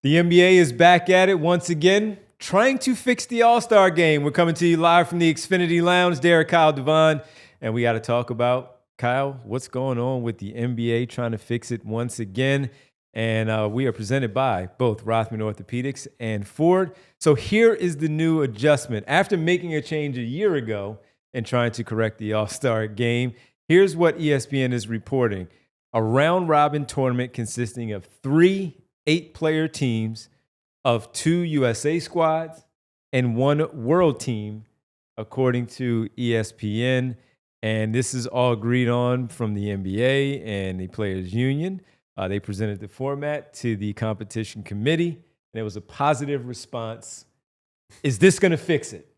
The NBA is back at it once again, trying to fix the All-Star game. We're coming to you live from the Xfinity Lounge. Derek, Kyle, Devon, and we got to talk about, Kyle, what's going on with the NBA trying to fix it once again. And we are presented by both Rothman Orthopedics and Ford. So here is the new adjustment. After making a change a year ago and trying to correct the All-Star game, here's what ESPN is reporting. A round-robin tournament consisting of 3 8-player teams of 2 USA squads and 1 world team, according to ESPN. And this is all agreed on from the NBA and the Players Union. They presented the format to the competition committee, and it was a positive response. Is this going to fix it?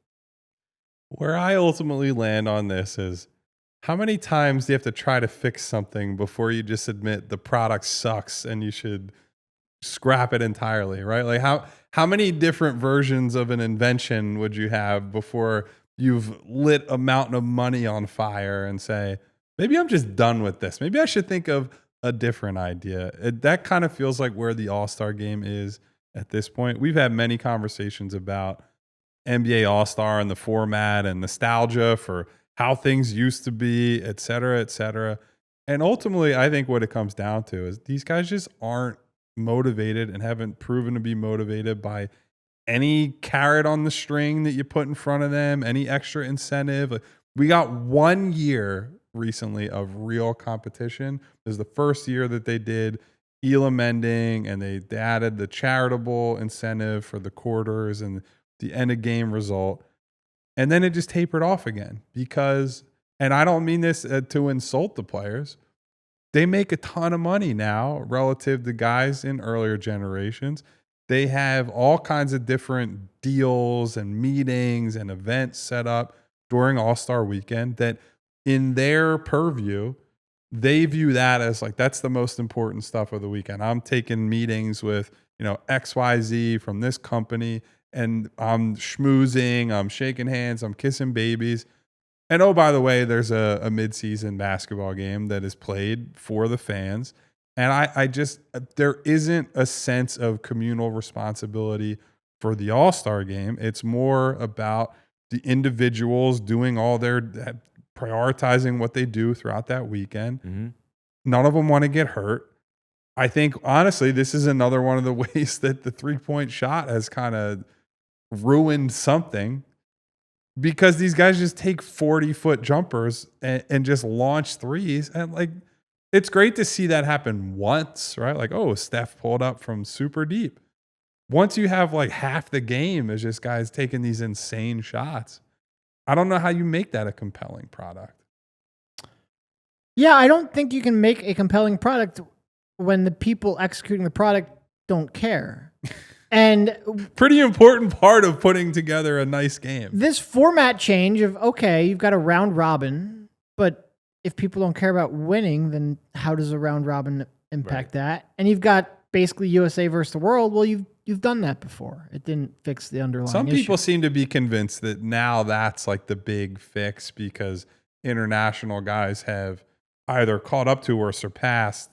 Where I ultimately land on this is, how many times do you have to try to fix something before you just admit the product sucks and you should scrap it entirely, right? Like how many different versions of an invention would you have before you've lit a mountain of money on fire and say, maybe I'm just done with this. Maybe I should think of a different idea. That kind of feels like where the All-Star game is at this point. We've had many conversations about NBA All-Star and the format and nostalgia for how things used to be, et cetera, et cetera. And ultimately, I think what it comes down to is these guys just aren't motivated and haven't proven to be motivated by any carrot on the string that you put in front of them, any extra incentive. Like, we got 1 year recently of real competition. This is the first year that they did Elam ending, and they added the charitable incentive for the quarters and the end of game result. And then it just tapered off again because, and I don't mean this to insult the players, they make a ton of money now relative to guys in earlier generations. They have all kinds of different deals and meetings and events set up during All-Star weekend that in their purview, they view that as like, that's the most important stuff of the weekend. I'm taking meetings with, XYZ from this company, and I'm schmoozing, I'm shaking hands, I'm kissing babies. And oh, by the way, there's a mid-season basketball game that is played for the fans. And I just, there isn't a sense of communal responsibility for the All-Star game. It's more about the individuals doing all their, prioritizing what they do throughout that weekend. Mm-hmm. None of them want to get hurt. I think, honestly, this is another one of the ways that the three-point shot has kind of ruined something, because these guys just take 40-foot jumpers and just launch threes. And like, it's great to see that happen once, right? Like, oh, Steph pulled up from super deep. Once you have like half the game is just guys taking these insane shots, I don't know how you make that a compelling product. Yeah, I don't think you can make a compelling product when the people executing the product don't care. And pretty important part of putting together a nice game. This format change of, okay, you've got a round robin, but if people don't care about winning, then how does a round robin impact that? And you've got basically USA versus the world. Well, you've done that before. It didn't fix the underlying Some people issue. seem to be convinced that now that's like the big fix because international guys have either caught up to or surpassed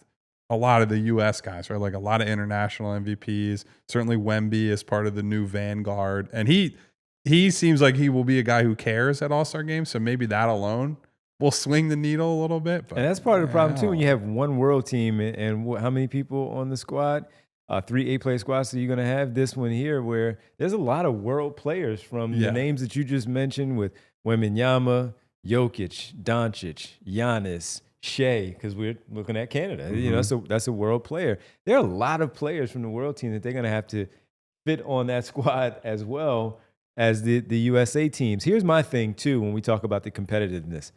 a lot of the U.S. guys, right? Like a lot of international MVPs. Certainly Wemby is part of the new vanguard. And he seems like he will be a guy who cares at All-Star games. So maybe that alone will swing the needle a little bit. But and that's part of the problem, too, when you have one world team and how many people on the squad? 3 8-player squads. So you're going to have this one here where there's a lot of world players from the names that you just mentioned with Wembanyama, Jokic, Doncic, Giannis, Shea, because we're looking at Canada. Mm-hmm. So that's a world player. There are a lot of players from the world team that they're going to have to fit on that squad as well as the USA teams. Here's my thing, too, when we talk about the competitiveness.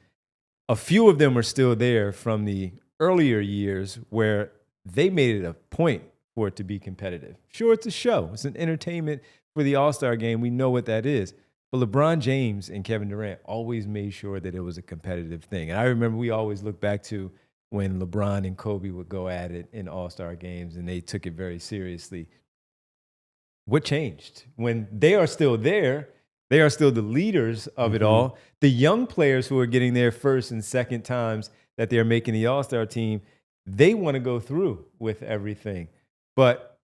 A few of them are still there from the earlier years where they made it a point for it to be competitive. Sure, it's a show. It's an entertainment for the All-Star game. We know what that is. But LeBron James and Kevin Durant always made sure that it was a competitive thing. And I remember we always look back to when LeBron and Kobe would go at it in All-Star games, and they took it very seriously. What changed? When they are still there, they are still the leaders of it all. The young players who are getting their first and second times that they're making the All-Star team, they want to go through with everything. But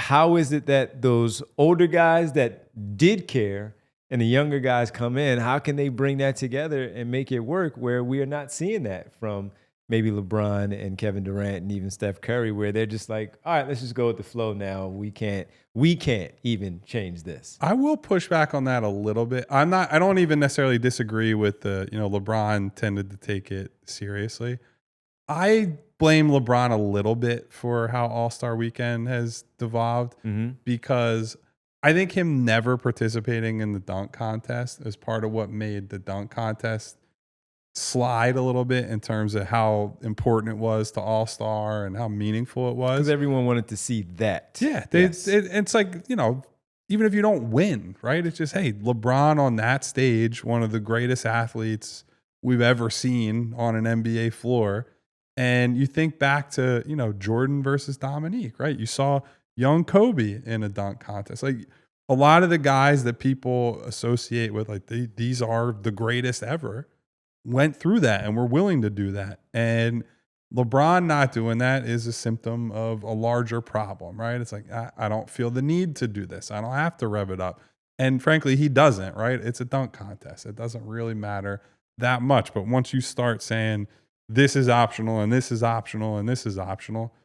how is it that those older guys that did care and the younger guys come in, how can they bring that together and make it work where we are not seeing that from maybe LeBron and Kevin Durant and even Steph Curry, where they're just like, all right, let's just go with the flow now. We can't even change this. I will push back on that a little bit. I don't even necessarily disagree with LeBron tended to take it seriously. I blame LeBron a little bit for how All-Star Weekend has devolved because I think him never participating in the dunk contest is part of what made the dunk contest slide a little bit in terms of how important it was to All-Star and how meaningful it was. Because everyone wanted to see that. Yeah. It's like, even if you don't win, right? It's just, hey, LeBron on that stage, one of the greatest athletes we've ever seen on an NBA floor. And you think back to, Jordan versus Dominique, right? You saw young Kobe in a dunk contest. Like a lot of the guys that people associate with, like these are the greatest ever, went through that and were willing to do that. And LeBron not doing that is a symptom of a larger problem, right? It's like, I don't feel the need to do this. I don't have to rev it up. And frankly, he doesn't, right? It's a dunk contest. It doesn't really matter that much. But once you start saying this is optional and this is optional and this is optional,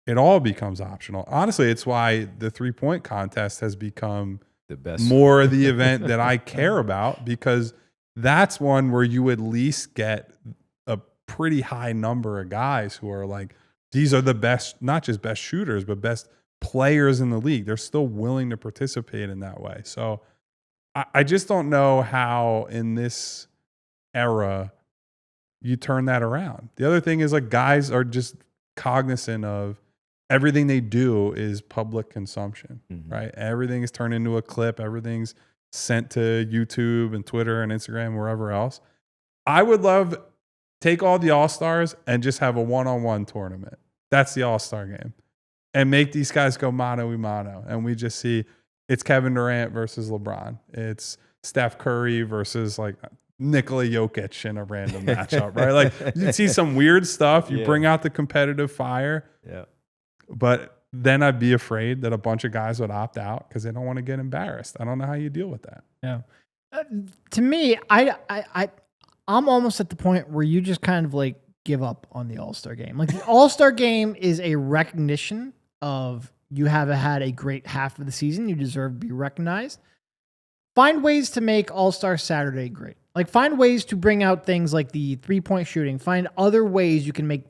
it all becomes optional. Honestly, it's why the 3-point contest has become the best, more of the event that I care about, because that's one where you at least get a pretty high number of guys who are like, these are the best, not just best shooters, but best players in the league. They're still willing to participate in that way. So I just don't know how in this era you turn that around. The other thing is, like, guys are just cognizant of everything they do is public consumption, right? Everything is turned into a clip. Everything's sent to YouTube and Twitter and Instagram, wherever else. I would love take all the All-Stars and just have a one-on-one tournament. That's the All-Star game. And make these guys go mano-a-mano. And we just see it's Kevin Durant versus LeBron. It's Steph Curry versus like Nikola Jokic in a random matchup, right? Like you see some weird stuff. You bring out the competitive fire. Yeah. But then I'd be afraid that a bunch of guys would opt out because they don't want to get embarrassed. I don't know how you deal with that. Yeah. To me, I'm almost at the point where you just kind of like give up on the All-Star game. Like the All-Star game is a recognition of you have had a great half of the season. You deserve to be recognized. Find ways to make All-Star Saturday great. Like find ways to bring out things like the 3-point shooting. Find other ways you can make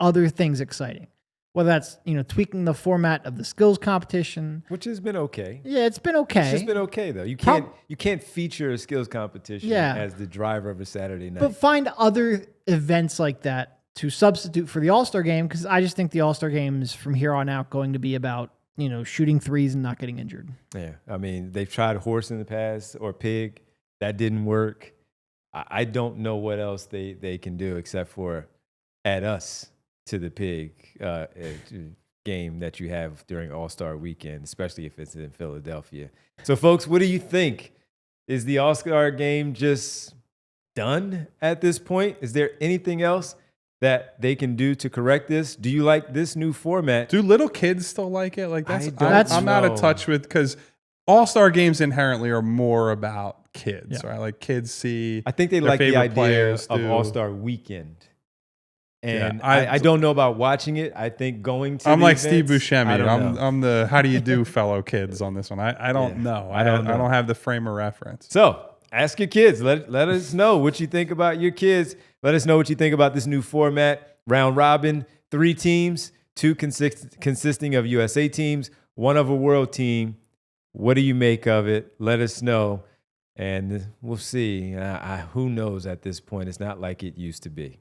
other things exciting. Whether that's, tweaking the format of the skills competition, which has been okay. Yeah, it's been okay. It's just been okay though. You can't feature a skills competition as the driver of a Saturday night. But find other events like that to substitute for the All-Star game, because I just think the All-Star game is from here on out going to be about, shooting threes and not getting injured. Yeah, I mean, they've tried horse in the past or pig. That didn't work. I don't know what else they can do except for add us to the pig game that you have during All-Star Weekend, especially if it's in Philadelphia. So, folks, what do you think? Is the All-Star game just done at this point? Is there anything else that they can do to correct this? Do you like this new format? Do little kids still like it? Like I'm out of touch with, because All-Star games inherently are more about kids, right? Like kids see. I think they like the idea of All-Star Weekend. And I don't know about watching it. I think going to I'm the like events, Steve Buscemi. I'm the how do you do fellow kids on this one. I don't know. I don't have the frame of reference. So ask your kids. Let us know what you think about your kids. Let us know what you think about this new format. Round robin, 3 teams, 2 consisting of USA teams, 1 of a world team. What do you make of it? Let us know. And we'll see. Who knows at this point? It's not like it used to be.